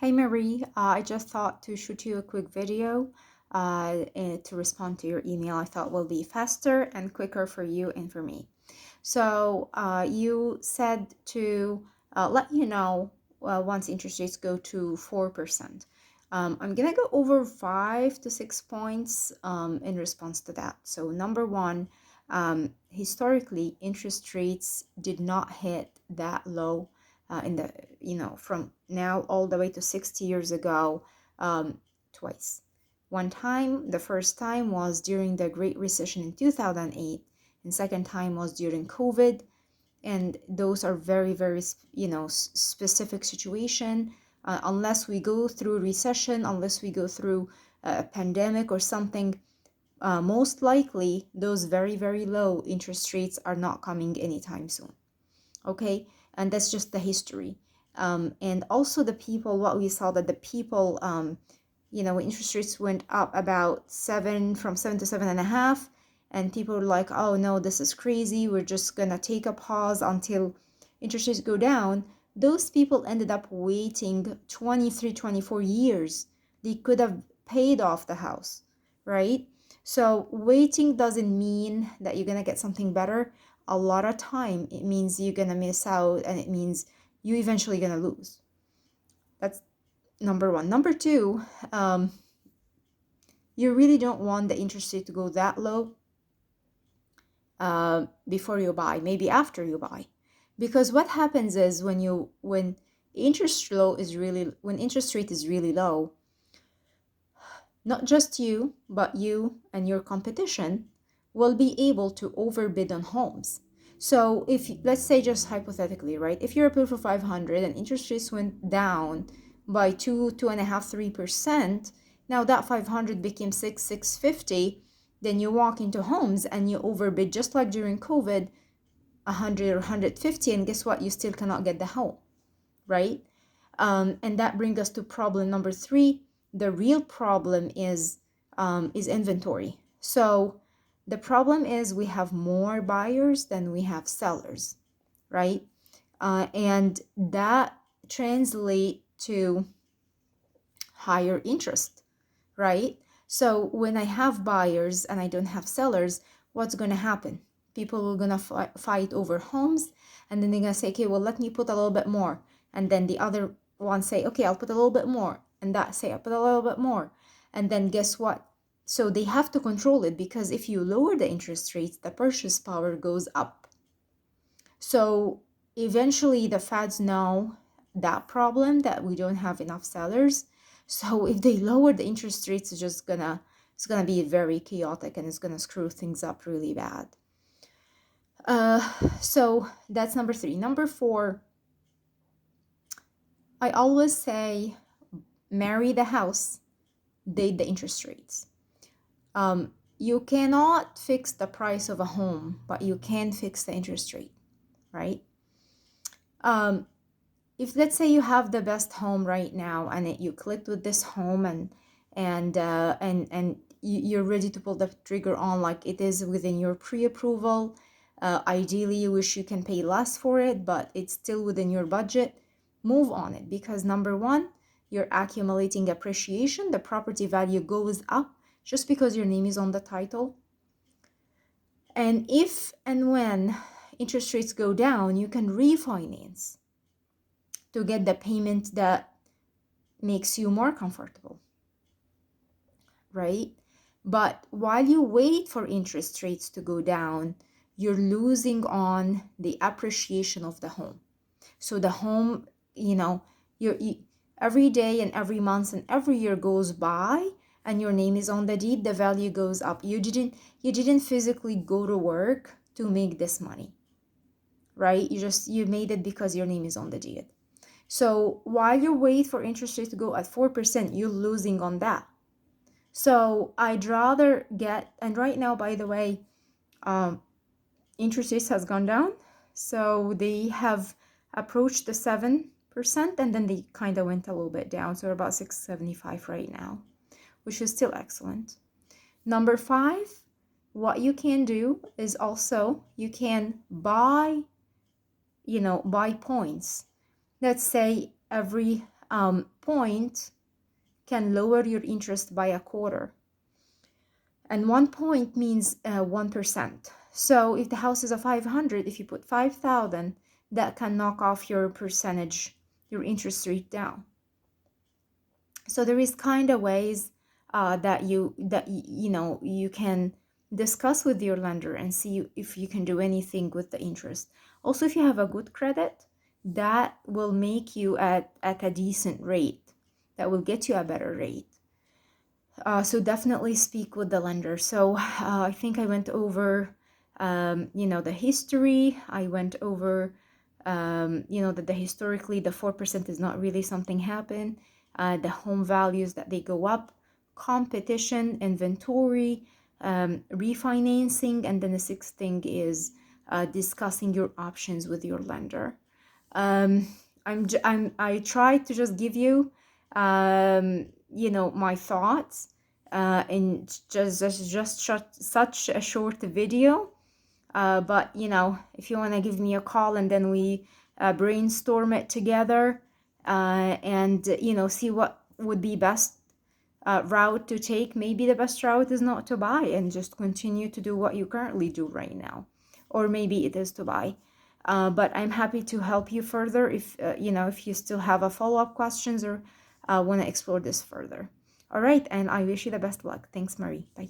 Hey Marie, I just thought to shoot you a quick video to respond to your email. I thought will be faster and quicker for you and for me. So you said to let you know once interest rates go to 4%. I'm gonna go over 5 to 6 points in response to that. So number one, historically, interest rates did not hit that low in the from now all the way to 60 years ago twice. One time, the first time was during the Great Recession in 2008, and second time was during COVID. And those are very, very, specific situation. Unless we go through recession, unless we go through a pandemic or something, most likely those very, very low interest rates are not coming anytime soon. Okay, and that's just the history. And also the people, what we saw that the people, when interest rates went up about from 7 to 7.5, and people were like, oh no, this is crazy, we're just gonna take a pause until interest rates go down. Those people ended up waiting 23, 24 years. They could have paid off the house, right? So waiting doesn't mean that you're gonna get something better. A lot of time it means you're gonna miss out, and it means you eventually gonna lose. That's number one. Number two, you really don't want the interest rate to go that low before you buy, maybe after you buy. Because what happens is when interest rate is really low, not just you, but you and your competition will be able to overbid on homes. So if, let's say just hypothetically, right, if you're approved for 500 and interest rates went down by 2.5, 3%, now that 500 became 650, then you walk into homes and you overbid just like during COVID, 100 or 150, and guess what? You still cannot get the home, right? And that brings us to problem number three. The real problem is inventory. So the problem is we have more buyers than we have sellers, right? And that translates to higher interest, right? So when I have buyers and I don't have sellers, what's going to happen? People are going to fight over homes, and then they're going to say, okay, well, let me put a little bit more. And then the other one say, okay, I'll put a little bit more. And that say, I'll put a little bit more. And then guess what? So they have to control it, because if you lower the interest rates, the purchase power goes up. So eventually the Feds know that problem, that we don't have enough sellers. So if they lower the interest rates, it's gonna be very chaotic, and it's gonna screw things up really bad. So that's number three. Number four, I always say, marry the house, date the interest rates. You cannot fix the price of a home, but you can fix the interest rate, right? If let's say you have the best home right now, and you clicked with this home, and you're ready to pull the trigger on, like it is within your pre-approval. Ideally, you wish you can pay less for it, but it's still within your budget. Move on it, because number one, you're accumulating appreciation. The property value goes up just because your name is on the title. And if and when interest rates go down, you can refinance to get the payment that makes you more comfortable, right? But while you wait for interest rates to go down, you're losing on the appreciation of the home. So the home, every day and every month and every year goes by, and your name is on the deed, the value goes up. You didn't physically go to work to make this money, right? You made it because your name is on the deed. So while you wait for interest rate to go at 4%, you're losing on that. So I'd rather and right now, by the way, interest rates has gone down. So they have approached the 7%, and then they kind of went a little bit down. So we're about 6.75 right now, which is still excellent. Number five, what you can do is also you can buy points. Let's say every point can lower your interest by a quarter. And 1 point means 1%. So if the house is a 500, if you put 5,000, that can knock off your percentage, your interest rate down. So there is kind of ways that you can discuss with your lender and see if you can do anything with the interest. Also, if you have a good credit, that will make you at a decent rate. That will get you a better rate. So definitely speak with the lender. So I think I went over, the history. I went over, that historically the 4% is not really something happen. The home values that they go up, competition, inventory, refinancing, and then the sixth thing is discussing your options with your lender. I tried to just give you, my thoughts in just such a short video. But if you want to give me a call and then we brainstorm it together and see what would be best route to take. Maybe the best route is not to buy and just continue to do what you currently do right now, or maybe it is to buy. But I'm happy to help you further if you still have a follow-up questions or want to explore this further. All right, and I wish you the best luck. Thanks, Marie. Bye.